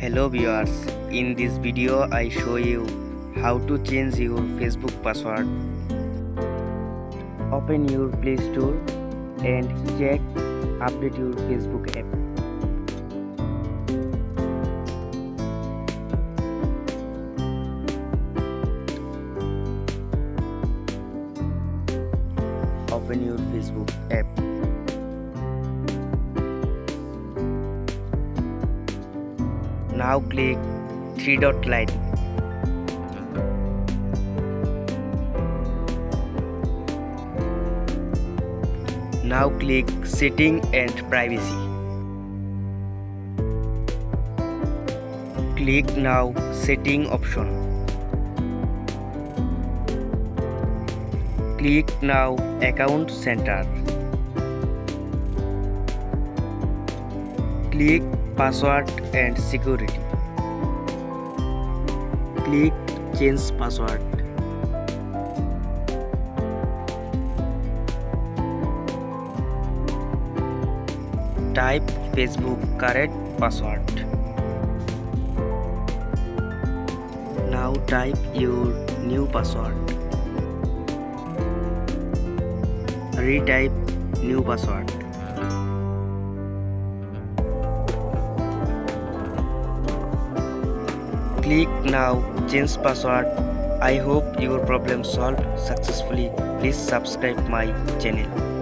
Hello viewers, in this video I show you how to change your Facebook password. Open your Play Store and check update your Facebook app. Open your Facebook app. Now click three-dot line. Now click Setting and Privacy. Click now Setting option. Click now Account Center. Click Password and Security. Click Change Password. Type Facebook correct password. Now type your new password. Retype new password. Click now change password. I hope your problem solved successfully. Please subscribe my channel.